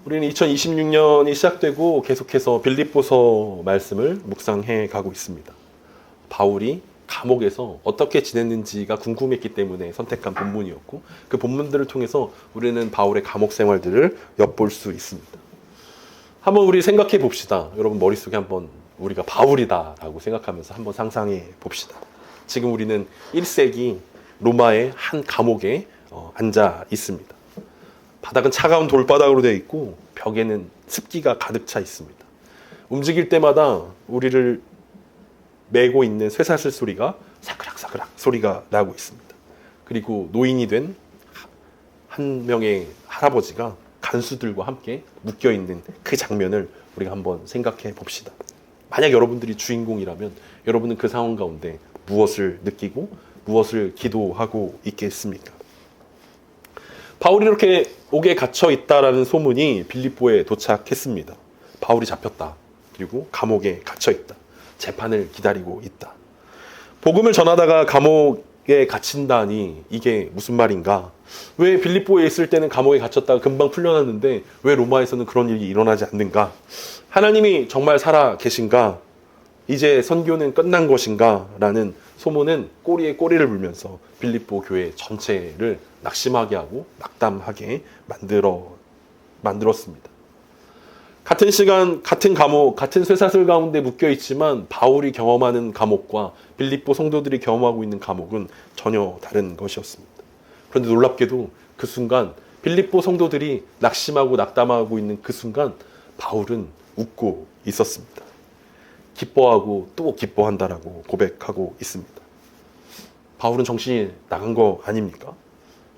우리는 2026년이 시작되고 계속해서 빌립보서 말씀을 묵상해 가고 있습니다. 바울이 감옥에서 어떻게 지냈는지가 궁금했기 때문에 선택한 본문이었고, 그 본문들을 통해서 우리는 바울의 감옥 생활들을 엿볼 수 있습니다. 한번 우리 생각해 봅시다. 여러분 머릿속에 한번 우리가 바울이다라고 생각하면서 한번 상상해 봅시다. 지금 우리는 1세기 로마의 한 감옥에 앉아 있습니다. 바닥은 차가운 돌바닥으로 되어 있고 벽에는 습기가 가득 차 있습니다. 움직일 때마다 우리를 메고 있는 쇠사슬 소리가 사그락사그락 소리가 나고 있습니다. 그리고 노인이 된 한 명의 할아버지가 간수들과 함께 묶여있는 그 장면을 우리가 한번 생각해 봅시다. 만약 여러분들이 주인공이라면 여러분은 그 상황 가운데 무엇을 느끼고 무엇을 기도하고 있겠습니까? 바울이 이렇게 옥에 갇혀 있다라는 소문이 빌립보에 도착했습니다. 바울이 잡혔다. 그리고 감옥에 갇혀 있다. 재판을 기다리고 있다. 복음을 전하다가 감옥에 갇힌다니 이게 무슨 말인가? 왜 빌립보에 있을 때는 감옥에 갇혔다가 금방 풀려났는데 왜 로마에서는 그런 일이 일어나지 않는가? 하나님이 정말 살아 계신가? 이제 선교는 끝난 것인가? 라는 소문은 꼬리에 꼬리를 물면서 빌립보 교회 전체를 낙심하게 하고 낙담하게 만들었습니다. 같은 시간, 같은 감옥, 같은 쇠사슬 가운데 묶여 있지만 바울이 경험하는 감옥과 빌립보 성도들이 경험하고 있는 감옥은 전혀 다른 것이었습니다. 그런데 놀랍게도 그 순간 빌립보 성도들이 낙심하고 낙담하고 있는 그 순간 바울은 웃고 있었습니다. 기뻐하고 또 기뻐한다라고 고백하고 있습니다. 바울은 정신이 나간 거 아닙니까?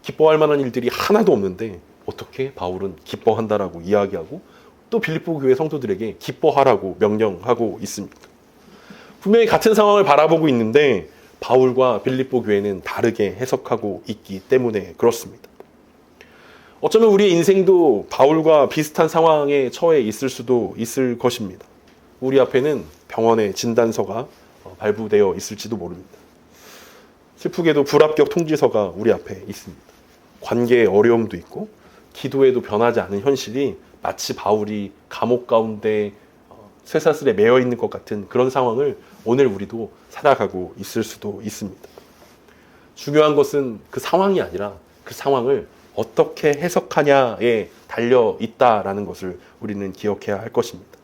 기뻐할 만한 일들이 하나도 없는데 어떻게 바울은 기뻐한다라고 이야기하고 또 빌립보 교회 성도들에게 기뻐하라고 명령하고 있습니까? 분명히 같은 상황을 바라보고 있는데 바울과 빌립보 교회는 다르게 해석하고 있기 때문에 그렇습니다. 어쩌면 우리의 인생도 바울과 비슷한 상황에 처해 있을 수도 있을 것입니다. 우리 앞에는 병원의 진단서가 발부되어 있을지도 모릅니다. 슬프게도 불합격 통지서가 우리 앞에 있습니다. 관계에 어려움도 있고 기도에도 변하지 않은 현실이 마치 바울이 감옥 가운데 쇠사슬에 매여 있는 것 같은 그런 상황을 오늘 우리도 살아가고 있을 수도 있습니다. 중요한 것은 그 상황이 아니라 그 상황을 어떻게 해석하냐에 달려 있다라는 것을 우리는 기억해야 할 것입니다.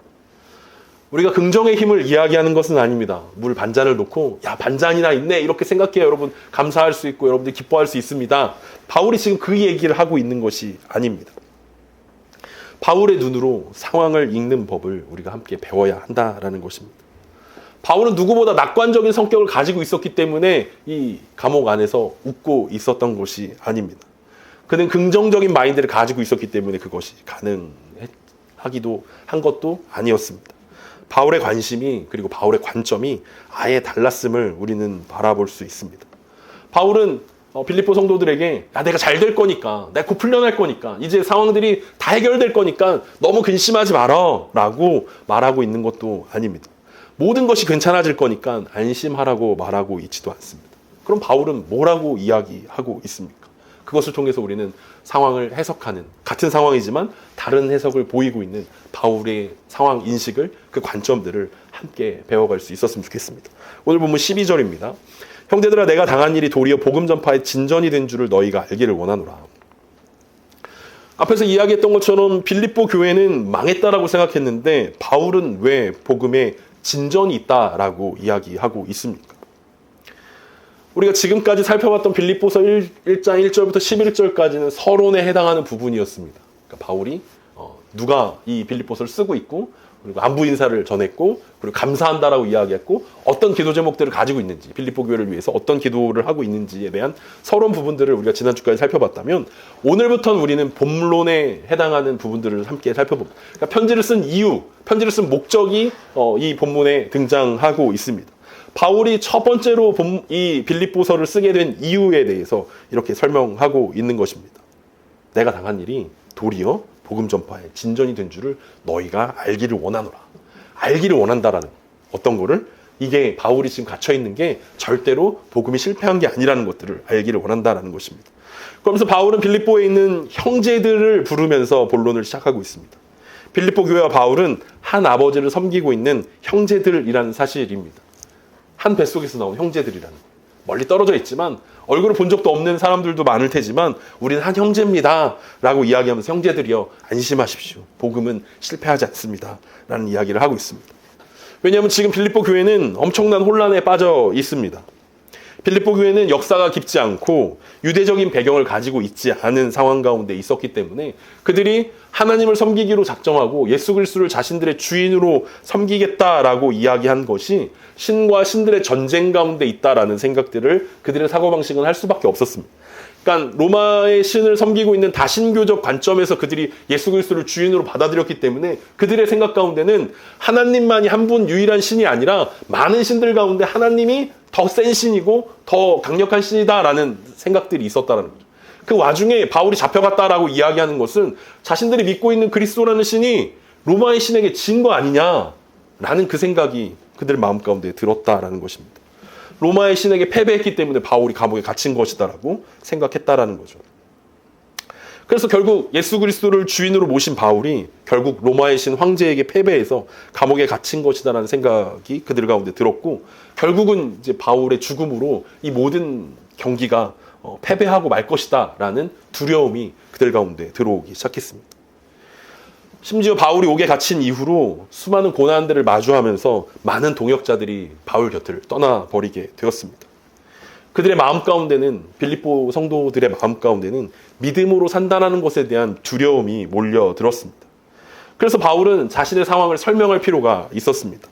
우리가 긍정의 힘을 이야기하는 것은 아닙니다. 물 반잔을 놓고 야 반잔이나 있네 이렇게 생각해야 여러분 감사할 수 있고 여러분들이 기뻐할 수 있습니다. 바울이 지금 그 얘기를 하고 있는 것이 아닙니다. 바울의 눈으로 상황을 읽는 법을 우리가 함께 배워야 한다라는 것입니다. 바울은 누구보다 낙관적인 성격을 가지고 있었기 때문에 이 감옥 안에서 웃고 있었던 것이 아닙니다. 그는 긍정적인 마인드를 가지고 있었기 때문에 그것이 가능하기도 한 것도 아니었습니다. 바울의 관심이 그리고 바울의 관점이 아예 달랐음을 우리는 바라볼 수 있습니다. 바울은 빌립보 성도들에게 야 내가 잘 될 거니까 내가 곧 풀려날 거니까 이제 상황들이 다 해결될 거니까 너무 근심하지 마라 라고 말하고 있는 것도 아닙니다. 모든 것이 괜찮아질 거니까 안심하라고 말하고 있지도 않습니다. 그럼 바울은 뭐라고 이야기하고 있습니까? 그것을 통해서 우리는 상황을 해석하는 같은 상황이지만 다른 해석을 보이고 있는 바울의 상황 인식을 그 관점들을 함께 배워갈 수 있었으면 좋겠습니다. 오늘 본문 12절입니다. 형제들아 내가 당한 일이 도리어 복음 전파의 진전이 된 줄을 너희가 알기를 원하노라. 앞에서 이야기했던 것처럼 빌립보 교회는 망했다라고 생각했는데 바울은 왜 복음에 진전이 있다라고 이야기하고 있습니까? 우리가 지금까지 살펴봤던 빌립보서 1장 1절부터 11절까지는 서론에 해당하는 부분이었습니다. 그러니까 바울이 누가 이 빌립보서를 쓰고 있고 그리고 안부 인사를 전했고 그리고 감사한다라고 이야기했고 어떤 기도 제목들을 가지고 있는지 빌립보 교회를 위해서 어떤 기도를 하고 있는지에 대한 서론 부분들을 우리가 지난주까지 살펴봤다면 오늘부터는 우리는 본론에 해당하는 부분들을 함께 살펴봅니다. 그러니까 편지를 쓴 이유, 편지를 쓴 목적이 이 본문에 등장하고 있습니다. 바울이 첫 번째로 이 빌립보서를 쓰게 된 이유에 대해서 이렇게 설명하고 있는 것입니다. 내가 당한 일이 도리어 복음 전파에 진전이 된 줄을 너희가 알기를 원하노라. 알기를 원한다라는 어떤 거를 이게 바울이 지금 갇혀 있는 게 절대로 복음이 실패한 게 아니라는 것들을 알기를 원한다라는 것입니다. 그러면서 바울은 빌립보에 있는 형제들을 부르면서 본론을 시작하고 있습니다. 빌립보 교회와 바울은 한 아버지를 섬기고 있는 형제들이라는 사실입니다. 한 뱃속에서 나온 형제들이라는 거예요. 멀리 떨어져 있지만 얼굴을 본 적도 없는 사람들도 많을 테지만 우리는 한 형제입니다 라고 이야기하면서 형제들이여 안심하십시오. 복음은 실패하지 않습니다 라는 이야기를 하고 있습니다. 왜냐하면 지금 빌립보 교회는 엄청난 혼란에 빠져 있습니다. 빌립보 교회는 역사가 깊지 않고 유대적인 배경을 가지고 있지 않은 상황 가운데 있었기 때문에 그들이 하나님을 섬기기로 작정하고 예수 그리스도를 자신들의 주인으로 섬기겠다라고 이야기한 것이 신과 신들의 전쟁 가운데 있다라는 생각들을 그들의 사고방식은 할 수밖에 없었습니다. 그러니까 로마의 신을 섬기고 있는 다신교적 관점에서 그들이 예수 그리스도를 주인으로 받아들였기 때문에 그들의 생각 가운데는 하나님만이 한 분 유일한 신이 아니라 많은 신들 가운데 하나님이 더 센 신이고 더 강력한 신이다라는 생각들이 있었다는 거죠. 그 와중에 바울이 잡혀갔다라고 이야기하는 것은 자신들이 믿고 있는 그리스도라는 신이 로마의 신에게 진 거 아니냐라는 그 생각이 그들 마음 가운데 들었다라는 것입니다. 로마의 신에게 패배했기 때문에 바울이 감옥에 갇힌 것이다라고 생각했다라는 거죠. 그래서 결국 예수 그리스도를 주인으로 모신 바울이 결국 로마의 신 황제에게 패배해서 감옥에 갇힌 것이다라는 생각이 그들 가운데 들었고 결국은 이제 바울의 죽음으로 이 모든 경기가 패배하고 말 것이다라는 두려움이 그들 가운데 들어오기 시작했습니다. 심지어 바울이 옥에 갇힌 이후로 수많은 고난들을 마주하면서 많은 동역자들이 바울 곁을 떠나버리게 되었습니다. 그들의 마음 가운데는 빌립보 성도들의 마음 가운데는 믿음으로 산다는 것에 대한 두려움이 몰려들었습니다. 그래서 바울은 자신의 상황을 설명할 필요가 있었습니다.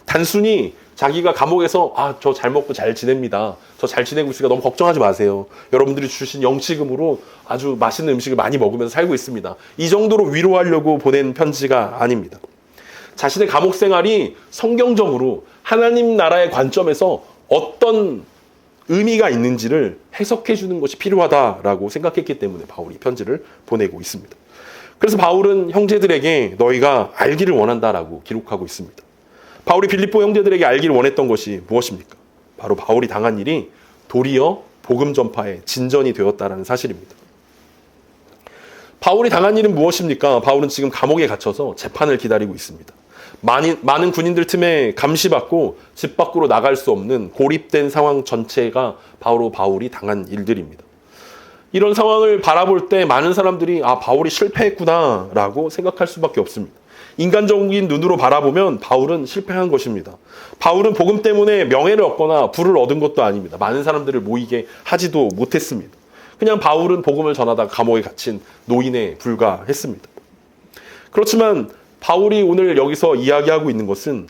단순히 자기가 감옥에서 저 잘 먹고 잘 지냅니다. 저 잘 지내고 있으니까 너무 걱정하지 마세요. 여러분들이 주신 영치금으로 아주 맛있는 음식을 많이 먹으면서 살고 있습니다. 이 정도로 위로하려고 보낸 편지가 아닙니다. 자신의 감옥 생활이 성경적으로 하나님 나라의 관점에서 어떤 의미가 있는지를 해석해 주는 것이 필요하다라고 생각했기 때문에 바울이 편지를 보내고 있습니다. 그래서 바울은 형제들에게 너희가 알기를 원한다라고 기록하고 있습니다. 바울이 빌립보 형제들에게 알기를 원했던 것이 무엇입니까? 바로 바울이 당한 일이 도리어 복음 전파의 진전이 되었다는 사실입니다. 바울이 당한 일은 무엇입니까? 바울은 지금 감옥에 갇혀서 재판을 기다리고 있습니다. 많은 군인들 틈에 감시받고 집 밖으로 나갈 수 없는 고립된 상황 전체가 바로 바울이 당한 일들입니다. 이런 상황을 바라볼 때 많은 사람들이 바울이 실패했구나 라고 생각할 수밖에 없습니다. 인간적인 눈으로 바라보면 바울은 실패한 것입니다. 바울은 복음 때문에 명예를 얻거나 부를 얻은 것도 아닙니다. 많은 사람들을 모이게 하지도 못했습니다. 그냥 바울은 복음을 전하다가 감옥에 갇힌 노인에 불과했습니다. 그렇지만 바울이 오늘 여기서 이야기하고 있는 것은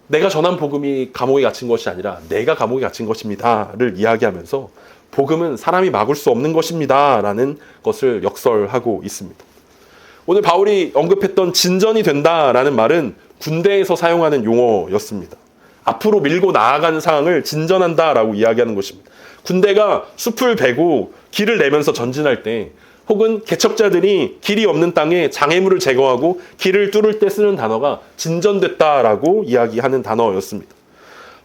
내가 전한 복음이 감옥에 갇힌 것이 아니라 내가 감옥에 갇힌 것입니다를 이야기하면서 복음은 사람이 막을 수 없는 것입니다 라는 것을 역설하고 있습니다. 오늘 바울이 언급했던 진전이 된다라는 말은 군대에서 사용하는 용어였습니다. 앞으로 밀고 나아가는 상황을 진전한다라고 이야기하는 것입니다. 군대가 숲을 베고 길을 내면서 전진할 때 혹은 개척자들이 길이 없는 땅에 장애물을 제거하고 길을 뚫을 때 쓰는 단어가 진전됐다라고 이야기하는 단어였습니다.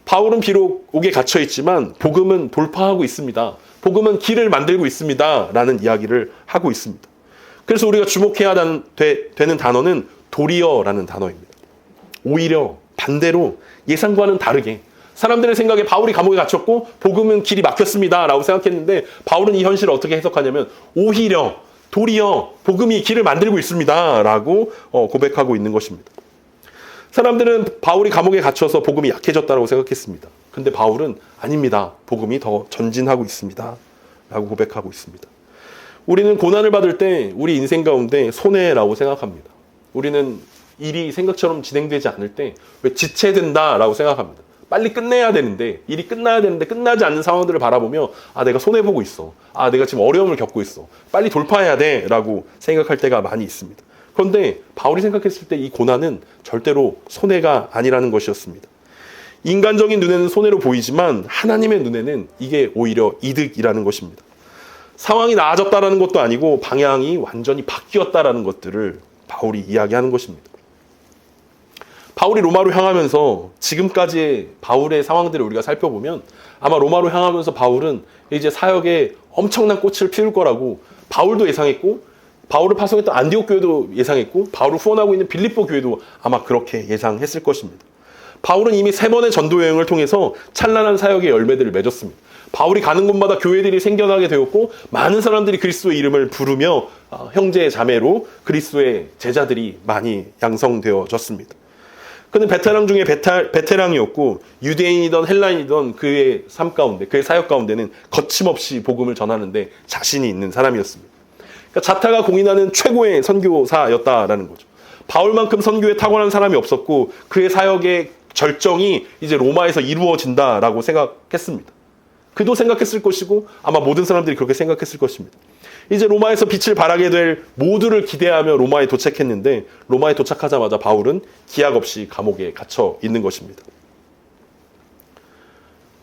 바울은 비록 옥에 갇혀 있지만 복음은 돌파하고 있습니다. 복음은 길을 만들고 있습니다 라는 이야기를 하고 있습니다. 그래서 우리가 주목해야 되는 단어는 도리어라는 단어입니다. 오히려 반대로 예상과는 다르게 사람들의 생각에 바울이 감옥에 갇혔고 복음은 길이 막혔습니다 라고 생각했는데 바울은 이 현실을 어떻게 해석하냐면 오히려 도리어 복음이 길을 만들고 있습니다 라고 고백하고 있는 것입니다. 사람들은 바울이 감옥에 갇혀서 복음이 약해졌다고 생각했습니다. 근데 바울은 아닙니다. 복음이 더 전진하고 있습니다 라고 고백하고 있습니다. 우리는 고난을 받을 때 우리 인생 가운데 손해라고 생각합니다. 우리는 일이 생각처럼 진행되지 않을 때 왜 지체된다라고 생각합니다. 빨리 끝내야 되는데 일이 끝나야 되는데 끝나지 않는 상황들을 바라보며 내가 손해보고 있어. 내가 지금 어려움을 겪고 있어. 빨리 돌파해야 돼 라고 생각할 때가 많이 있습니다. 그런데 바울이 생각했을 때 이 고난은 절대로 손해가 아니라는 것이었습니다. 인간적인 눈에는 손해로 보이지만 하나님의 눈에는 이게 오히려 이득이라는 것입니다. 상황이 나아졌다라는 것도 아니고 방향이 완전히 바뀌었다라는 것들을 바울이 이야기하는 것입니다. 바울이 로마로 향하면서 지금까지의 바울의 상황들을 우리가 살펴보면 아마 로마로 향하면서 바울은 이제 사역에 엄청난 꽃을 피울 거라고 바울도 예상했고, 바울을 파송했던 안디옥 교회도 예상했고, 바울을 후원하고 있는 빌립보 교회도 아마 그렇게 예상했을 것입니다. 바울은 이미 3번의 전도 여행을 통해서 찬란한 사역의 열매들을 맺었습니다. 바울이 가는 곳마다 교회들이 생겨나게 되었고, 많은 사람들이 그리스도의 이름을 부르며 형제 자매로 그리스도의 제자들이 많이 양성되어졌습니다. 그는 베테랑 중에 베테랑이었고, 유대인이든 헬라인이든 그의 삶 가운데, 그의 사역 가운데는 거침없이 복음을 전하는데 자신이 있는 사람이었습니다. 그러니까 자타가 공인하는 최고의 선교사였다라는 거죠. 바울만큼 선교에 탁월한 사람이 없었고, 그의 사역의 절정이 이제 로마에서 이루어진다라고 생각했습니다. 그도 생각했을 것이고, 아마 모든 사람들이 그렇게 생각했을 것입니다. 이제 로마에서 빛을 발하게 될 모두를 기대하며 로마에 도착했는데, 로마에 도착하자마자 바울은 기약 없이 감옥에 갇혀 있는 것입니다.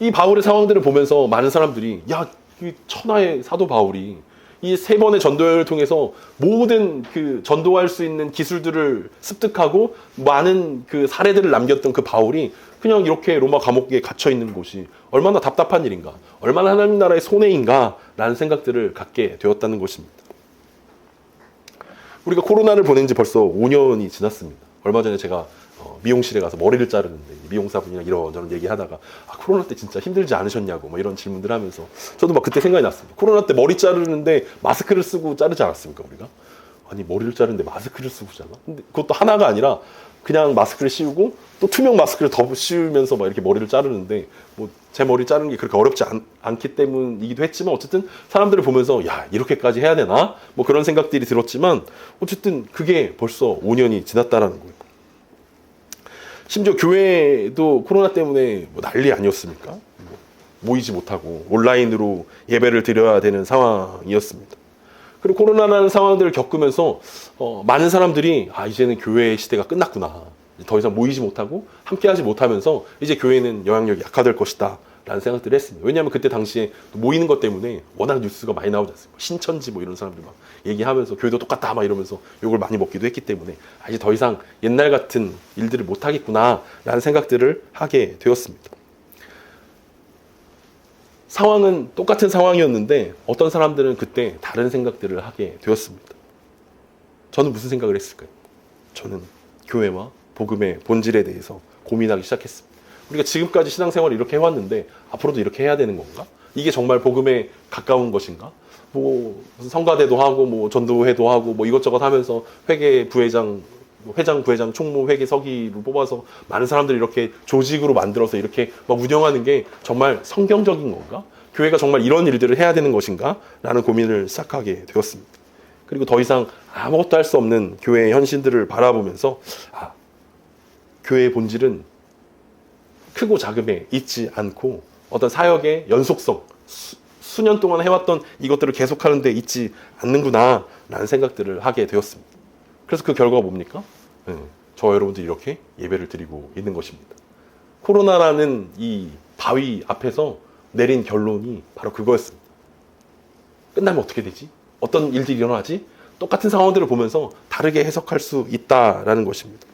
이 바울의 상황들을 보면서 많은 사람들이, 야, 이 천하의 사도 바울이 이 3번의 전도여행을 통해서 모든 그 전도할 수 있는 기술들을 습득하고 많은 그 사례들을 남겼던 그 바울이 그냥 이렇게 로마 감옥에 갇혀 있는 곳이 얼마나 답답한 일인가, 얼마나 하나님 나라의 손해인가 라는 생각들을 갖게 되었다는 것입니다. 우리가 코로나를 보낸 지 벌써 5년이 지났습니다. 얼마 전에 제가 미용실에 가서 머리를 자르는데 미용사분이랑 이런저런 얘기하다가 코로나 때 진짜 힘들지 않으셨냐고 뭐 이런 질문들 하면서 저도 막 그때 생각이 났습니다. 코로나 때 머리 자르는데 마스크를 쓰고 자르지 않았습니까, 우리가? 아니, 머리를 자르는데 마스크를 쓰고 자나? 근데 그것도 하나가 아니라 그냥 마스크를 씌우고 또 투명 마스크를 더 씌우면서 막 이렇게 머리를 자르는데, 뭐 제 머리 자르는 게 그렇게 어렵지 않기 때문이기도 했지만, 어쨌든 사람들을 보면서 야, 이렇게까지 해야 되나? 뭐 그런 생각들이 들었지만, 어쨌든 그게 벌써 5년이 지났다라는 거예요. 심지어 교회도 코로나 때문에 뭐 난리 아니었습니까? 모이지 못하고 온라인으로 예배를 드려야 되는 상황이었습니다. 그리고 코로나라는 상황들을 겪으면서 많은 사람들이 이제는 교회의 시대가 끝났구나. 더 이상 모이지 못하고 함께하지 못하면서 이제 교회는 영향력이 약화될 것이다 라는 생각들을 했습니다. 왜냐하면 그때 당시에 모이는 것 때문에 워낙 뉴스가 많이 나오지 않습니까? 신천지 뭐 이런 사람들 막 얘기하면서 교회도 똑같다 막 이러면서 욕을 많이 먹기도 했기 때문에 이제 더 이상 옛날 같은 일들을 못 하겠구나 라는 생각들을 하게 되었습니다. 상황은 똑같은 상황이었는데 어떤 사람들은 그때 다른 생각들을 하게 되었습니다. 저는 무슨 생각을 했을까요? 저는 교회와 복음의 본질에 대해서 고민하기 시작했습니다. 우리가 지금까지 신앙생활을 이렇게 해왔는데 앞으로도 이렇게 해야 되는 건가? 이게 정말 복음에 가까운 것인가? 뭐 성가대도 하고 뭐 전도회도 하고 뭐 이것저것 하면서 회계 부회장, 회장, 부회장, 총무, 회계 서기를 뽑아서 많은 사람들이 이렇게 조직으로 만들어서 이렇게 막 운영하는 게 정말 성경적인 건가? 교회가 정말 이런 일들을 해야 되는 것인가? 라는 고민을 시작하게 되었습니다. 그리고 더 이상 아무것도 할 수 없는 교회의 현실들을 바라보면서 교회의 본질은 크고 작음에 있지 않고 어떤 사역의 연속성, 수년 동안 해왔던 이것들을 계속하는 데 있지 않는구나 라는 생각들을 하게 되었습니다. 그래서 그 결과가 뭡니까? 저와 여러분들이 이렇게 예배를 드리고 있는 것입니다. 코로나라는 이 바위 앞에서 내린 결론이 바로 그거였습니다. 끝나면 어떻게 되지? 어떤 일들이 일어나지? 똑같은 상황들을 보면서 다르게 해석할 수 있다라는 것입니다.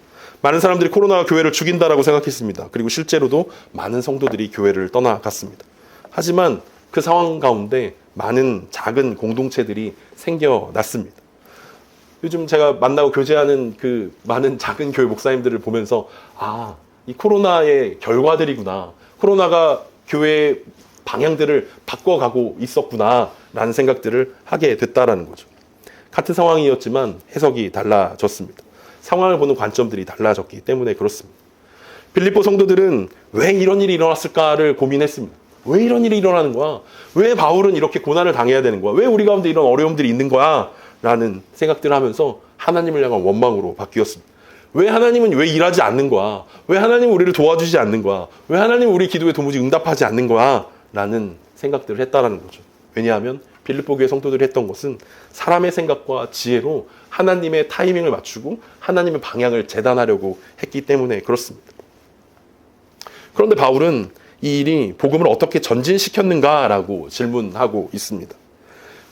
많은 사람들이 코로나가 교회를 죽인다라고 생각했습니다. 그리고 실제로도 많은 성도들이 교회를 떠나갔습니다. 하지만 그 상황 가운데 많은 작은 공동체들이 생겨났습니다. 요즘 제가 만나고 교제하는 그 많은 작은 교회 목사님들을 보면서 이 코로나의 결과들이구나. 코로나가 교회의 방향들을 바꿔가고 있었구나 라는 생각들을 하게 됐다라는 거죠. 같은 상황이었지만 해석이 달라졌습니다. 상황을 보는 관점들이 달라졌기 때문에 그렇습니다. 빌립보 성도들은 왜 이런 일이 일어났을까를 고민했습니다. 왜 이런 일이 일어나는 거야? 왜 바울은 이렇게 고난을 당해야 되는 거야? 왜 우리 가운데 이런 어려움들이 있는 거야? 라는 생각들을 하면서 하나님을 향한 원망으로 바뀌었습니다. 왜 하나님은 왜 일하지 않는 거야? 왜 하나님은 우리를 도와주지 않는 거야? 왜 하나님은 우리 기도에 도무지 응답하지 않는 거야? 라는 생각들을 했다라는 거죠. 왜냐하면 빌립보 교회 성도들이 했던 것은 사람의 생각과 지혜로 하나님의 타이밍을 맞추고 하나님의 방향을 재단하려고 했기 때문에 그렇습니다. 그런데 바울은 이 일이 복음을 어떻게 전진시켰는가라고 질문하고 있습니다.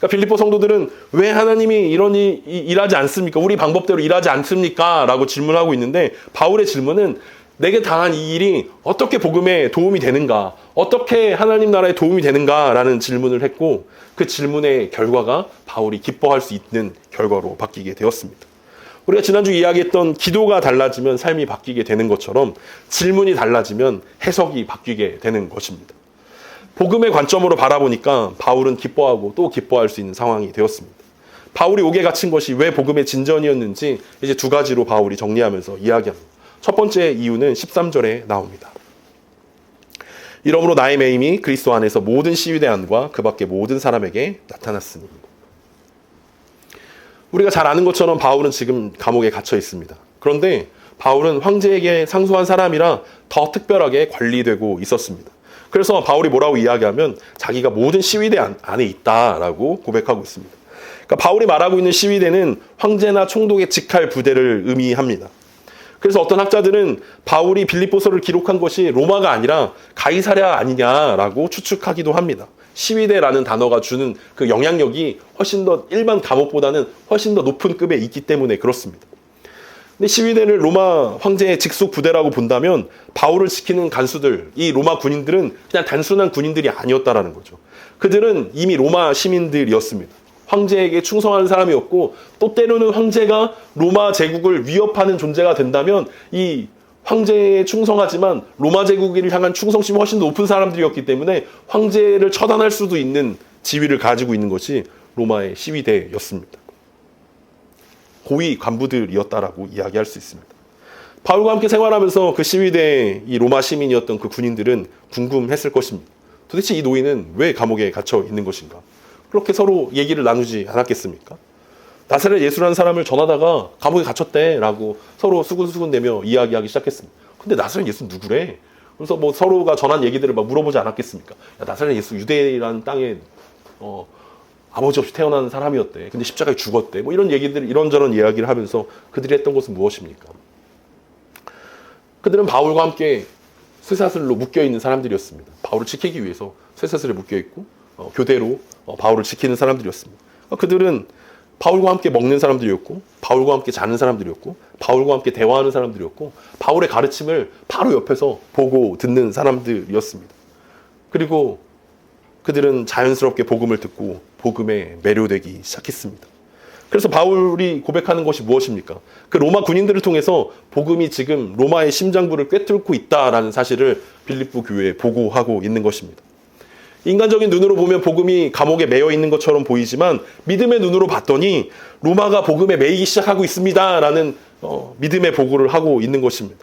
그러니까 빌립보 성도들은 왜 하나님이 이런 일하지 않습니까? 우리 방법대로 일하지 않습니까? 라고 질문하고 있는데 바울의 질문은 내게 당한 이 일이 어떻게 복음에 도움이 되는가? 어떻게 하나님 나라에 도움이 되는가? 라는 질문을 했고 그 질문의 결과가 바울이 기뻐할 수 있는 결과로 바뀌게 되었습니다. 우리가 지난주 이야기했던 기도가 달라지면 삶이 바뀌게 되는 것처럼 질문이 달라지면 해석이 바뀌게 되는 것입니다. 복음의 관점으로 바라보니까 바울은 기뻐하고 또 기뻐할 수 있는 상황이 되었습니다. 바울이 옥에 갇힌 것이 왜 복음의 진전이었는지 이제 두 가지로 바울이 정리하면서 이야기합니다. 첫 번째 이유는 13절에 나옵니다. 이러므로 나의 매임이 그리스도 안에서 모든 시위대 안과 그 밖의 모든 사람에게 나타났으니. 우리가 잘 아는 것처럼 바울은 지금 감옥에 갇혀 있습니다. 그런데 바울은 황제에게 상소한 사람이라 더 특별하게 관리되고 있었습니다. 그래서 바울이 뭐라고 이야기하면 자기가 모든 시위대 안에 있다라고 고백하고 있습니다. 그러니까 바울이 말하고 있는 시위대는 황제나 총독의 직할 부대를 의미합니다. 그래서 어떤 학자들은 바울이 빌립보서를 기록한 것이 로마가 아니라 가이사랴 아니냐라고 추측하기도 합니다. 시위대라는 단어가 주는 그 영향력이 훨씬 더 일반 감옥보다는 훨씬 더 높은 급에 있기 때문에 그렇습니다. 근데 시위대를 로마 황제의 직속 부대라고 본다면 바울을 지키는 간수들, 이 로마 군인들은 그냥 단순한 군인들이 아니었다라는 거죠. 그들은 이미 로마 시민들이었습니다. 황제에게 충성하는 사람이었고 또 때로는 황제가 로마 제국을 위협하는 존재가 된다면 이 황제에 충성하지만 로마 제국을 향한 충성심이 훨씬 더 높은 사람들이었기 때문에 황제를 처단할 수도 있는 지위를 가지고 있는 것이 로마의 시위대였습니다. 고위 간부들이었다라고 이야기할 수 있습니다. 바울과 함께 생활하면서 그 시위대의 이 로마 시민이었던 그 군인들은 궁금했을 것입니다. 도대체 이 노인은 왜 감옥에 갇혀 있는 것인가? 그렇게 서로 얘기를 나누지 않았겠습니까? 나사렛 예수라는 사람을 전하다가 감옥에 갇혔대라고 서로 수군수군대며 이야기하기 시작했습니다. 근데 나사렛 예수 누구래? 그래서 뭐 서로가 전한 얘기들을 막 물어보지 않았겠습니까? 야, 나사렛 예수 유대라는 땅에 아버지 없이 태어난 사람이었대. 근데 십자가에 죽었대. 뭐 이런 얘기들, 이런저런 이야기를 하면서 그들이 했던 것은 무엇입니까? 그들은 바울과 함께 쇠사슬로 묶여있는 사람들이었습니다. 바울을 지키기 위해서 쇠사슬에 묶여있고 교대로 바울을 지키는 사람들이었습니다. 그들은 바울과 함께 먹는 사람들이었고 바울과 함께 자는 사람들이었고 바울과 함께 대화하는 사람들이었고 바울의 가르침을 바로 옆에서 보고 듣는 사람들이었습니다. 그리고 그들은 자연스럽게 복음을 듣고 복음에 매료되기 시작했습니다. 그래서 바울이 고백하는 것이 무엇입니까? 그 로마 군인들을 통해서 복음이 지금 로마의 심장부를 꿰뚫고 있다라는 사실을 빌립보 교회에 보고하고 있는 것입니다. 인간적인 눈으로 보면 복음이 감옥에 매여 있는 것처럼 보이지만 믿음의 눈으로 봤더니 로마가 복음에 매이기 시작하고 있습니다라는 믿음의 보고를 하고 있는 것입니다.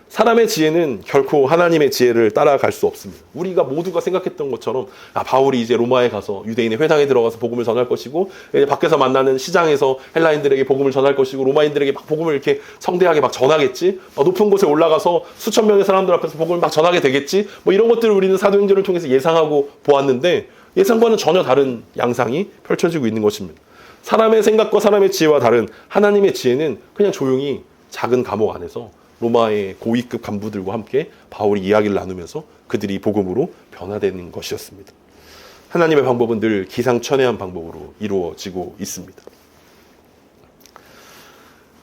사람의 지혜는 결코 하나님의 지혜를 따라갈 수 없습니다. 우리가 모두가 생각했던 것처럼 바울이 이제 로마에 가서 유대인의 회당에 들어가서 복음을 전할 것이고 밖에서 만나는 시장에서 헬라인들에게 복음을 전할 것이고 로마인들에게 막 복음을 이렇게 성대하게 막 전하겠지. 높은 곳에 올라가서 수천 명의 사람들 앞에서 복음을 막 전하게 되겠지. 뭐 이런 것들을 우리는 사도행전을 통해서 예상하고 보았는데 예상과는 전혀 다른 양상이 펼쳐지고 있는 것입니다. 사람의 생각과 사람의 지혜와 다른 하나님의 지혜는 그냥 조용히 작은 감옥 안에서 로마의 고위급 간부들과 함께 바울이 이야기를 나누면서 그들이 복음으로 변화되는 것이었습니다. 하나님의 방법은 늘 기상천외한 방법으로 이루어지고 있습니다.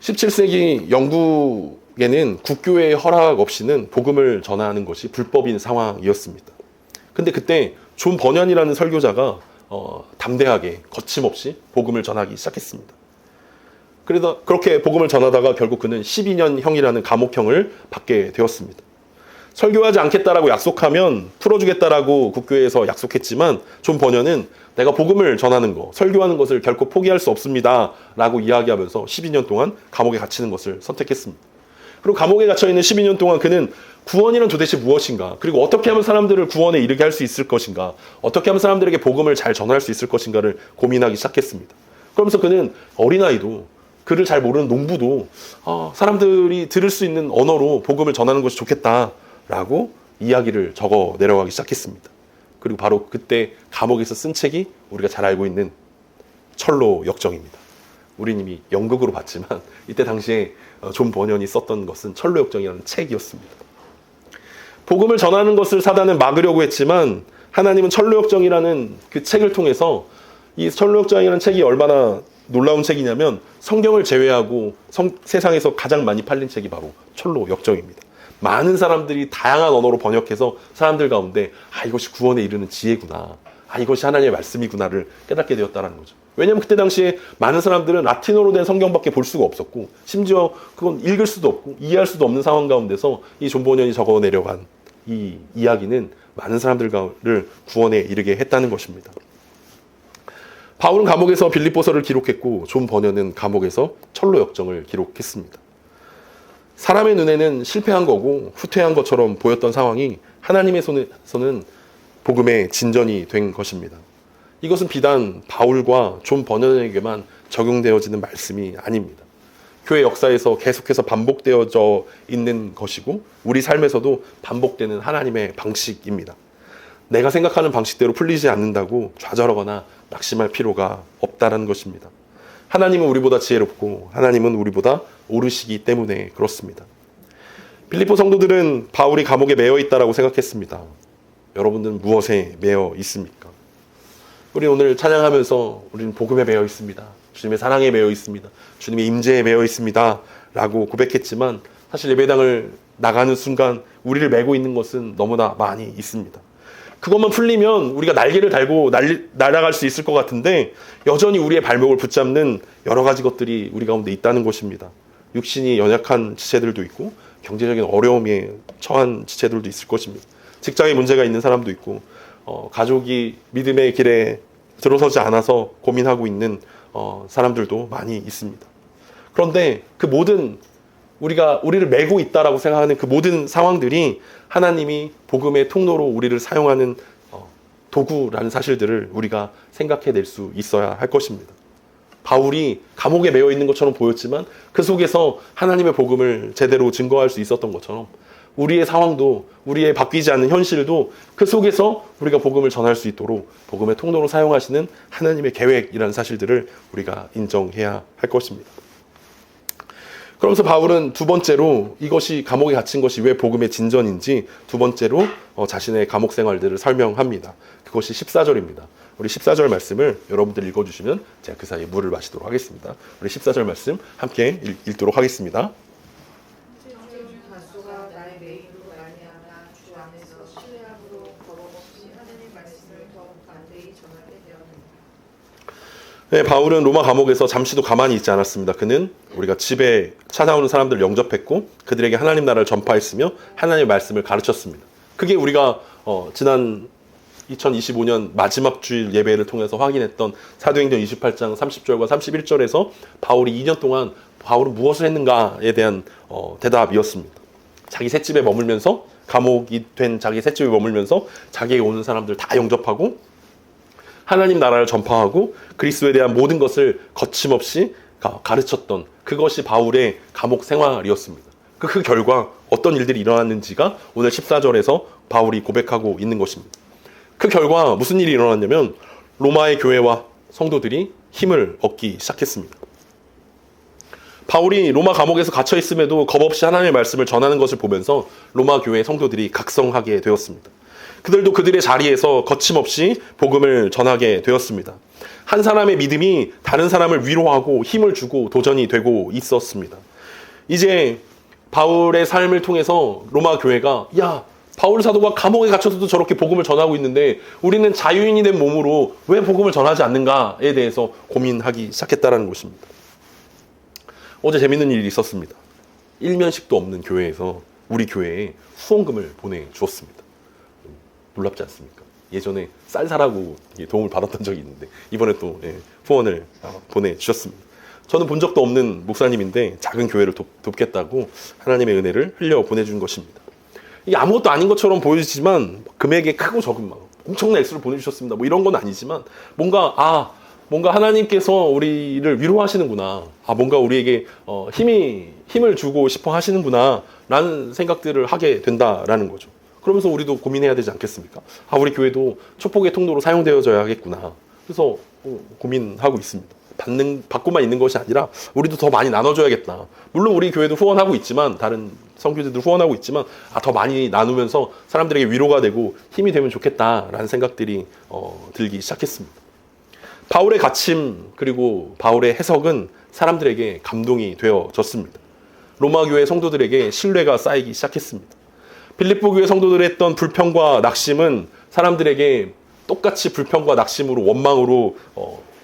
17세기 영국에는 국교의 허락 없이는 복음을 전하는 것이 불법인 상황이었습니다. 근데 그때 존 버년이라는 설교자가 담대하게 거침없이 복음을 전하기 시작했습니다. 그래서 그렇게 복음을 전하다가 결국 그는 12년형이라는 감옥형을 받게 되었습니다. 설교하지 않겠다라고 약속하면 풀어주겠다라고 국교에서 약속했지만 존 버년은 내가 복음을 전하는 거, 설교하는 것을 결코 포기할 수 없습니다 라고 이야기하면서 12년 동안 감옥에 갇히는 것을 선택했습니다. 그리고 감옥에 갇혀있는 12년 동안 그는 구원이란 도대체 무엇인가, 그리고 어떻게 하면 사람들을 구원에 이르게 할 수 있을 것인가, 어떻게 하면 사람들에게 복음을 잘 전할 수 있을 것인가를 고민하기 시작했습니다. 그러면서 그는 어린아이도 글을 잘 모르는 농부도 사람들이 들을 수 있는 언어로 복음을 전하는 것이 좋겠다라고 이야기를 적어 내려가기 시작했습니다. 그리고 바로 그때 감옥에서 쓴 책이 우리가 잘 알고 있는 철로 역정입니다. 우리는 이미 연극으로 봤지만 이때 당시에 존 버년이 썼던 것은 철로 역정이라는 책이었습니다. 복음을 전하는 것을 사단은 막으려고 했지만 하나님은 철로 역정이라는 그 책을 통해서 이 철로역정이라는 책이 얼마나 놀라운 책이냐면 성경을 제외하고 세상에서 가장 많이 팔린 책이 바로 철로역정입니다. 많은 사람들이 다양한 언어로 번역해서 사람들 가운데 이것이 구원에 이르는 지혜구나, 이것이 하나님의 말씀이구나를 깨닫게 되었다는 거죠. 왜냐하면 그때 당시에 많은 사람들은 라틴어로 된 성경밖에 볼 수가 없었고, 심지어 그건 읽을 수도 없고 이해할 수도 없는 상황 가운데서 이 존 버년이 적어내려간 이 이야기는 많은 사람들을 구원에 이르게 했다는 것입니다. 바울은 감옥에서 빌립보서를 기록했고, 존 버년은 감옥에서 철로역정을 기록했습니다. 사람의 눈에는 실패한 거고 후퇴한 것처럼 보였던 상황이 하나님의 손에서는 복음의 진전이 된 것입니다. 이것은 비단 바울과 존 버년에게만 적용되어지는 말씀이 아닙니다. 교회 역사에서 계속해서 반복되어져 있는 것이고 우리 삶에서도 반복되는 하나님의 방식입니다. 내가 생각하는 방식대로 풀리지 않는다고 좌절하거나 낙심할 필요가 없다는 것입니다. 하나님은 우리보다 지혜롭고 하나님은 우리보다 오르시기 때문에 그렇습니다. 빌립보 성도들은 바울이 감옥에 매여 있다라고 생각했습니다. 여러분들은 무엇에 매여 있습니까? 우리 오늘 찬양하면서 우리는 복음에 매여 있습니다. 주님의 사랑에 매여 있습니다. 주님의 임재에 매여 있습니다. 라고 고백했지만 사실 예배당을 나가는 순간 우리를 메고 있는 것은 너무나 많이 있습니다. 그것만 풀리면 우리가 날개를 달고 날아갈 수 있을 것 같은데 여전히 우리의 발목을 붙잡는 여러 가지 것들이 우리 가운데 있다는 것입니다. 육신이 연약한 지체들도 있고 경제적인 어려움에 처한 지체들도 있을 것입니다. 직장에 문제가 있는 사람도 있고 가족이 믿음의 길에 들어서지 않아서 고민하고 있는 사람들도 많이 있습니다. 그런데 그 모든 우리를 메고 있다라고 생각하는 그 모든 상황들이 하나님이 복음의 통로로 우리를 사용하는 도구라는 사실들을 우리가 생각해낼 수 있어야 할 것입니다. 바울이 감옥에 매여 있는 것처럼 보였지만 그 속에서 하나님의 복음을 제대로 증거할 수 있었던 것처럼 우리의 상황도, 우리의 바뀌지 않는 현실도 그 속에서 우리가 복음을 전할 수 있도록 복음의 통로로 사용하시는 하나님의 계획이라는 사실들을 우리가 인정해야 할 것입니다. 그러면서 바울은 두 번째로 이것이 감옥에 갇힌 것이 왜 복음의 진전인지 두 번째로 자신의 감옥 생활들을 설명합니다. 그것이 14절입니다. 우리 14절 말씀을 여러분들 읽어주시면 제가 그 사이에 물을 마시도록 하겠습니다. 우리 14절 말씀 함께 읽도록 하겠습니다. 네, 바울은 로마 감옥에서 잠시도 가만히 있지 않았습니다. 그는 우리가 집에 찾아오는 사람들을 영접했고 그들에게 하나님 나라를 전파했으며 하나님의 말씀을 가르쳤습니다. 그게 우리가 지난 2025년 마지막 주일 예배를 통해서 확인했던 사도행전 28장 30절과 31절에서 바울이 2년 동안 바울은 무엇을 했는가에 대한 대답이었습니다. 자기 셋집에 머물면서 감옥이 된 자기 셋집에 머물면서 자기에게 오는 사람들 다 영접하고 하나님 나라를 전파하고 그리스도에 대한 모든 것을 거침없이 가르쳤던 그것이 바울의 감옥 생활이었습니다. 그 결과 어떤 일들이 일어났는지가 오늘 14절에서 바울이 고백하고 있는 것입니다. 그 결과 무슨 일이 일어났냐면 로마의 교회와 성도들이 힘을 얻기 시작했습니다. 바울이 로마 감옥에서 갇혀 있음에도 겁없이 하나님의 말씀을 전하는 것을 보면서 로마 교회 성도들이 각성하게 되었습니다. 그들도 그들의 자리에서 거침없이 복음을 전하게 되었습니다. 한 사람의 믿음이 다른 사람을 위로하고 힘을 주고 도전이 되고 있었습니다. 이제 바울의 삶을 통해서 로마 교회가 바울 사도가 감옥에 갇혀서도 저렇게 복음을 전하고 있는데 우리는 자유인이 된 몸으로 왜 복음을 전하지 않는가에 대해서 고민하기 시작했다는 것입니다. 어제 재밌는 일이 있었습니다. 일면식도 없는 교회에서 우리 교회에 후원금을 보내주었습니다. 놀랍지 않습니까? 예전에 쌀 사라고 도움을 받았던 적이 있는데 이번에 또 후원을 보내주셨습니다. 저는 본 적도 없는 목사님인데 작은 교회를 돕겠다고 하나님의 은혜를 흘려 보내준 것입니다. 이게 아무것도 아닌 것처럼 보이지만 금액이 크고 적은 엄청난 액수를 보내주셨습니다. 이런 건 아니지만 뭔가 하나님께서 우리를 위로하시는구나. 뭔가 우리에게 힘을 주고 싶어 하시는구나 라는 생각들을 하게 된다라는 거죠. 그러면서 우리도 고민해야 되지 않겠습니까? 우리 교회도 축복의 통로로 사용되어져야겠구나. 그래서 고민하고 있습니다. 받고만 있는 것이 아니라 우리도 더 많이 나눠줘야겠다. 물론 우리 교회도 후원하고 있지만 다른 성교제도 후원하고 있지만 더 많이 나누면서 사람들에게 위로가 되고 힘이 되면 좋겠다라는 생각들이 들기 시작했습니다. 바울의 가침 그리고 바울의 해석은 사람들에게 감동이 되어졌습니다. 로마 교회 성도들에게 신뢰가 쌓이기 시작했습니다. 빌립보 교회 성도들이 했던 불평과 낙심은 사람들에게 똑같이 불평과 낙심으로 원망으로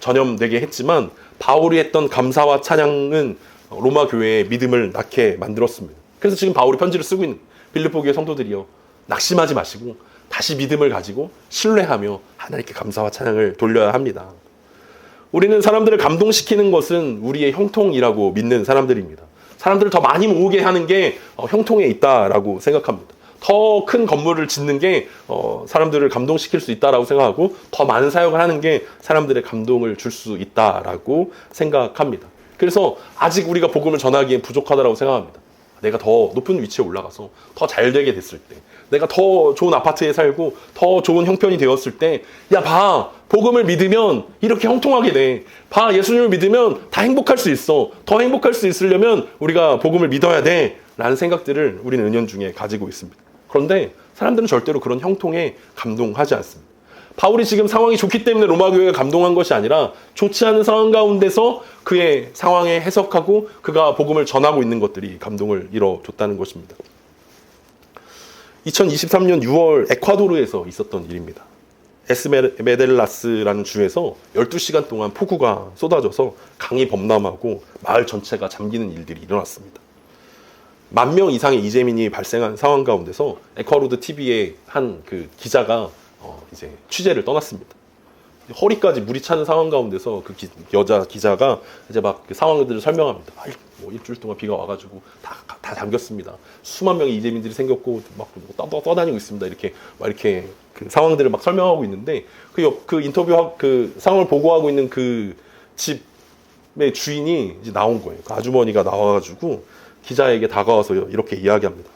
전염되게 했지만 바울이 했던 감사와 찬양은 로마 교회의 믿음을 낳게 만들었습니다. 그래서 지금 바울이 편지를 쓰고 있는 빌립보 교회 성도들이요, 낙심하지 마시고 다시 믿음을 가지고 신뢰하며 하나님께 감사와 찬양을 돌려야 합니다. 우리는 사람들을 감동시키는 것은 우리의 형통이라고 믿는 사람들입니다. 사람들을 더 많이 모으게 하는 게 형통에 있다라고 생각합니다. 더 큰 건물을 짓는 게 사람들을 감동시킬 수 있다라고 생각하고 더 많은 사역을 하는 게 사람들의 감동을 줄 수 있다라고 생각합니다. 그래서 아직 우리가 복음을 전하기엔 부족하다라고 생각합니다. 내가 더 높은 위치에 올라가서 더 잘 되게 됐을 때, 내가 더 좋은 아파트에 살고 더 좋은 형편이 되었을 때, 야 봐, 복음을 믿으면 이렇게 형통하게 돼. 봐, 예수님을 믿으면 다 행복할 수 있어. 더 행복할 수 있으려면 우리가 복음을 믿어야 돼 라는 생각들을 우리는 은연중에 가지고 있습니다. 그런데 사람들은 절대로 그런 형통에 감동하지 않습니다. 바울이 지금 상황이 좋기 때문에 로마 교회가 감동한 것이 아니라 좋지 않은 상황 가운데서 그의 상황에 해석하고 그가 복음을 전하고 있는 것들이 감동을 이뤄줬다는 것입니다. 2023년 6월 에콰도르에서 있었던 일입니다. 에스메델라스라는 주에서 12시간 동안 폭우가 쏟아져서 강이 범람하고 마을 전체가 잠기는 일들이 일어났습니다. 10,000명 이상의 이재민이 발생한 상황 가운데서 에콰도르 TV의 한 그 기자가 이제 취재를 떠났습니다. 허리까지 물이 차는 상황 가운데서 그 여자 기자가 이제 막 그 상황들을 설명합니다. 뭐 일주일 동안 비가 와가지고 다 잠겼습니다. 수만 명의 이재민들이 생겼고 막 떠다니고 있습니다. 이렇게 그 상황들을 막 설명하고 있는데 그 인터뷰 그 상황을 보고하고 있는 그 집의 주인이 이제 나온 거예요. 그 아주머니가 나와가지고 기자에게 다가와서 이렇게 이야기합니다.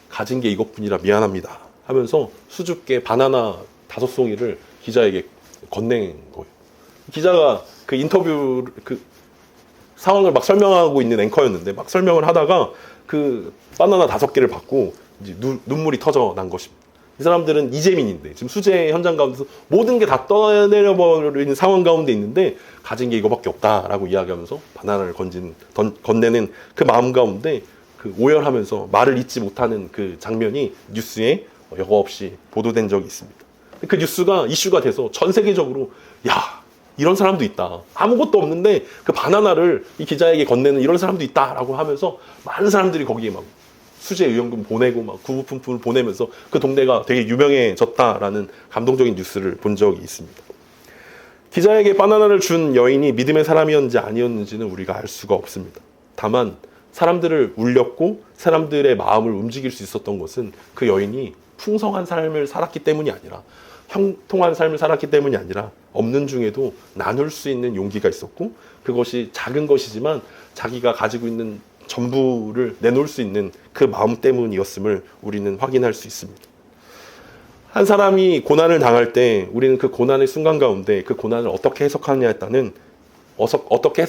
가진 게 이것뿐이라 미안합니다 하면서 수줍게 바나나 5송이를 기자에게 건넨 거예요. 기자가 그 인터뷰 그 상황을 막 설명하고 있는 앵커였는데 막 설명을 하다가 그 바나나 5개를 받고 이제 눈물이 터져 난 것입니다. 이 사람들은 이재민인데 지금 수재 현장 가운데서 모든 게 다 떠내려버리는 상황 가운데 있는데 가진 게 이거밖에 없다라고 이야기하면서 바나나를 건네는 그 마음 가운데 그 오열하면서 말을 잇지 못하는 그 장면이 뉴스에 여과 없이 보도된 적이 있습니다. 그 뉴스가 이슈가 돼서 전 세계적으로 야, 이런 사람도 있다. 아무것도 없는데 그 바나나를 이 기자에게 건네는 이런 사람도 있다라고 하면서 많은 사람들이 거기에 막 수재 의원금 보내고 막 구부품을 보내면서 그 동네가 되게 유명해졌다라는 감동적인 뉴스를 본 적이 있습니다. 기자에게 바나나를 준 여인이 믿음의 사람이었는지 아니었는지는 우리가 알 수가 없습니다. 다만 사람들을 울렸고 사람들의 마음을 움직일 수 있었던 것은 그 여인이 풍성한 삶을 살았기 때문이 아니라 형통한 삶을 살았기 때문이 아니라 없는 중에도 나눌 수 있는 용기가 있었고 그것이 작은 것이지만 자기가 가지고 있는 전부를 내놓을 수 있는 그 마음 때문이었음을 우리는 확인할 수 있습니다. 한 사람이 고난을 당할 때 우리는 그 고난의 순간 가운데 그 고난을 어떻게 해석하느냐에 따른 어떻게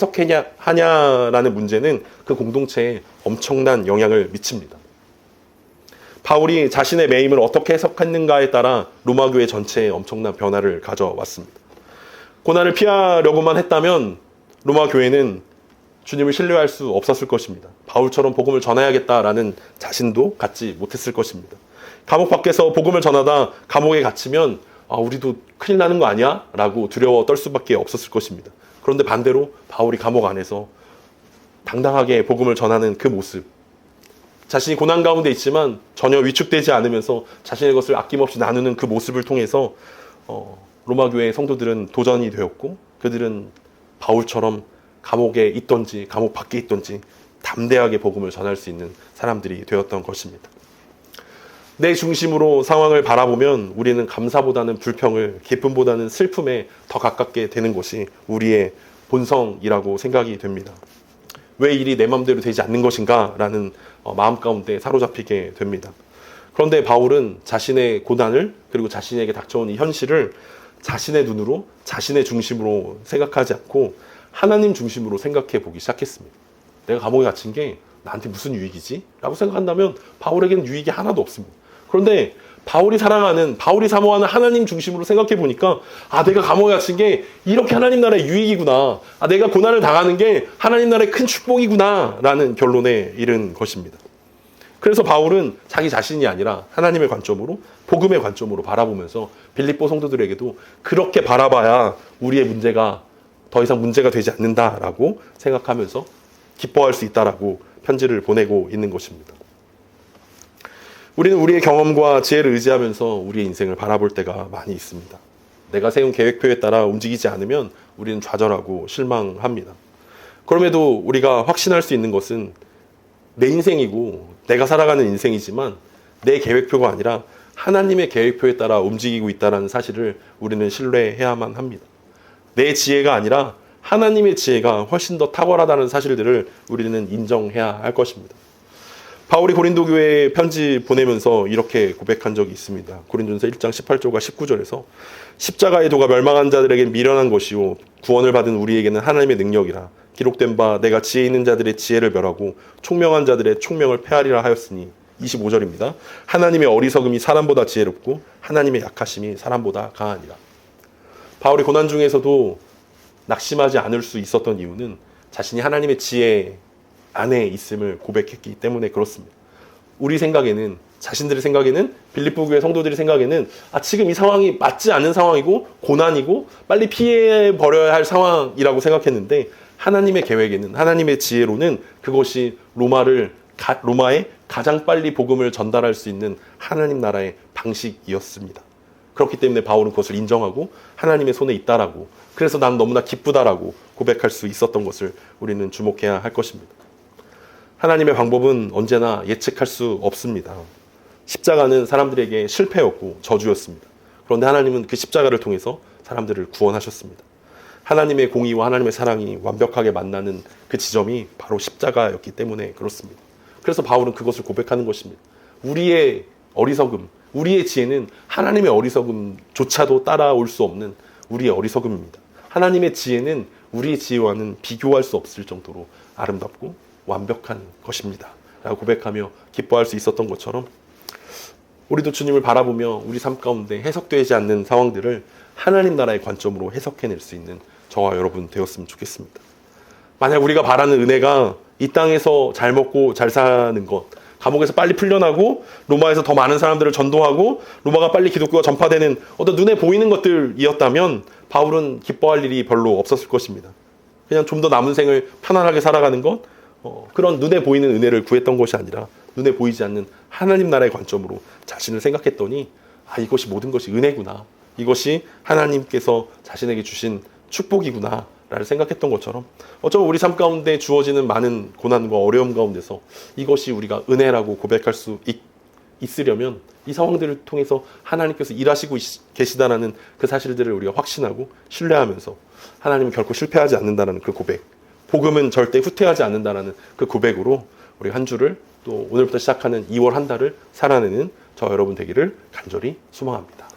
하냐라는 문제는 그 공동체에 엄청난 영향을 미칩니다. 바울이 자신의 매임을 어떻게 해석했는가에 따라 로마 교회 전체에 엄청난 변화를 가져왔습니다. 고난을 피하려고만 했다면 로마 교회는 주님을 신뢰할 수 없었을 것입니다. 바울처럼 복음을 전해야겠다라는 자신도 갖지 못했을 것입니다. 감옥 밖에서 복음을 전하다 감옥에 갇히면 우리도 큰일 나는 거 아니야? 라고 두려워 떨 수밖에 없었을 것입니다. 그런데 반대로 바울이 감옥 안에서 당당하게 복음을 전하는 그 모습, 자신이 고난 가운데 있지만 전혀 위축되지 않으면서 자신의 것을 아낌없이 나누는 그 모습을 통해서 로마 교회의 성도들은 도전이 되었고 그들은 바울처럼 감옥에 있던지 감옥 밖에 있던지 담대하게 복음을 전할 수 있는 사람들이 되었던 것입니다. 내 중심으로 상황을 바라보면 우리는 감사보다는 불평을, 기쁨보다는 슬픔에 더 가깝게 되는 것이 우리의 본성이라고 생각이 됩니다. 왜 일이 내 마음대로 되지 않는 것인가? 라는 마음 가운데 사로잡히게 됩니다. 그런데 바울은 자신의 고난을 그리고 자신에게 닥쳐온 이 현실을 자신의 눈으로, 자신의 중심으로 생각하지 않고 하나님 중심으로 생각해 보기 시작했습니다. 내가 감옥에 갇힌 게 나한테 무슨 유익이지? 라고 생각한다면 바울에게는 유익이 하나도 없습니다. 그런데 바울이 사모하는 하나님 중심으로 생각해 보니까, 내가 감옥에 갇힌 게 이렇게 하나님 나라의 유익이구나. 내가 고난을 당하는 게 하나님 나라의 큰 축복이구나. 라는 결론에 이른 것입니다. 그래서 바울은 자기 자신이 아니라 하나님의 관점으로, 복음의 관점으로 바라보면서 빌립보 성도들에게도 그렇게 바라봐야 우리의 문제가 더 이상 문제가 되지 않는다라고 생각하면서 기뻐할 수 있다라고 편지를 보내고 있는 것입니다. 우리는 우리의 경험과 지혜를 의지하면서 우리의 인생을 바라볼 때가 많이 있습니다. 내가 세운 계획표에 따라 움직이지 않으면 우리는 좌절하고 실망합니다. 그럼에도 우리가 확신할 수 있는 것은 내 인생이고 내가 살아가는 인생이지만 내 계획표가 아니라 하나님의 계획표에 따라 움직이고 있다는 사실을 우리는 신뢰해야만 합니다. 내 지혜가 아니라 하나님의 지혜가 훨씬 더 탁월하다는 사실들을 우리는 인정해야 할 것입니다. 바울이 고린도 교회에 편지 보내면서 이렇게 고백한 적이 있습니다. 고린도전서 1장 18절과 19절에서 십자가의 도가 멸망한 자들에게는 미련한 것이요 구원을 받은 우리에게는 하나님의 능력이라. 기록된 바 내가 지혜 있는 자들의 지혜를 멸하고 총명한 자들의 총명을 폐하리라 하였으니. 25절입니다. 하나님의 어리석음이 사람보다 지혜롭고 하나님의 약하심이 사람보다 강하니라. 바울이 고난 중에서도 낙심하지 않을 수 있었던 이유는 자신이 하나님의 지혜 안에 있음을 고백했기 때문에 그렇습니다. 우리 생각에는, 자신들의 생각에는, 빌립보 교회 성도들의 생각에는 지금 이 상황이 맞지 않는 상황이고 고난이고 빨리 피해버려야 할 상황이라고 생각했는데, 하나님의 계획에는, 하나님의 지혜로는 그것이 로마에 가장 빨리 복음을 전달할 수 있는 하나님 나라의 방식이었습니다. 그렇기 때문에 바울은 그것을 인정하고 하나님의 손에 있다라고, 그래서 난 너무나 기쁘다라고 고백할 수 있었던 것을 우리는 주목해야 할 것입니다. 하나님의 방법은 언제나 예측할 수 없습니다. 십자가는 사람들에게 실패였고 저주였습니다. 그런데 하나님은 그 십자가를 통해서 사람들을 구원하셨습니다. 하나님의 공의와 하나님의 사랑이 완벽하게 만나는 그 지점이 바로 십자가였기 때문에 그렇습니다. 그래서 바울은 그것을 고백하는 것입니다. 우리의 어리석음, 우리의 지혜는 하나님의 어리석음조차도 따라올 수 없는 우리의 어리석음입니다. 하나님의 지혜는 우리의 지혜와는 비교할 수 없을 정도로 아름답고 완벽한 것입니다. 라고 고백하며 기뻐할 수 있었던 것처럼, 우리도 주님을 바라보며 우리 삶 가운데 해석되지 않는 상황들을 하나님 나라의 관점으로 해석해낼 수 있는 저와 여러분 되었으면 좋겠습니다. 만약 우리가 바라는 은혜가 이 땅에서 잘 먹고 잘 사는 것, 감옥에서 빨리 풀려나고 로마에서 더 많은 사람들을 전도하고 로마가 빨리 기독교가 전파되는 어떤 눈에 보이는 것들이었다면 바울은 기뻐할 일이 별로 없었을 것입니다. 그냥 좀 더 남은 생을 편안하게 살아가는 것, 그런 눈에 보이는 은혜를 구했던 것이 아니라 눈에 보이지 않는 하나님 나라의 관점으로 자신을 생각했더니 이것이 모든 것이 은혜구나, 이것이 하나님께서 자신에게 주신 축복이구나 라를 생각했던 것처럼, 어쩌면 우리 삶 가운데 주어지는 많은 고난과 어려움 가운데서 이것이 우리가 은혜라고 고백할 수 있으려면 이 상황들을 통해서 하나님께서 일하시고 계시다라는 그 사실들을 우리가 확신하고 신뢰하면서 하나님은 결코 실패하지 않는다는 그 고백, 복음은 절대 후퇴하지 않는다는 그 고백으로 우리 한 주를, 또 오늘부터 시작하는 2월 한 달을 살아내는 저 여러분 되기를 간절히 소망합니다.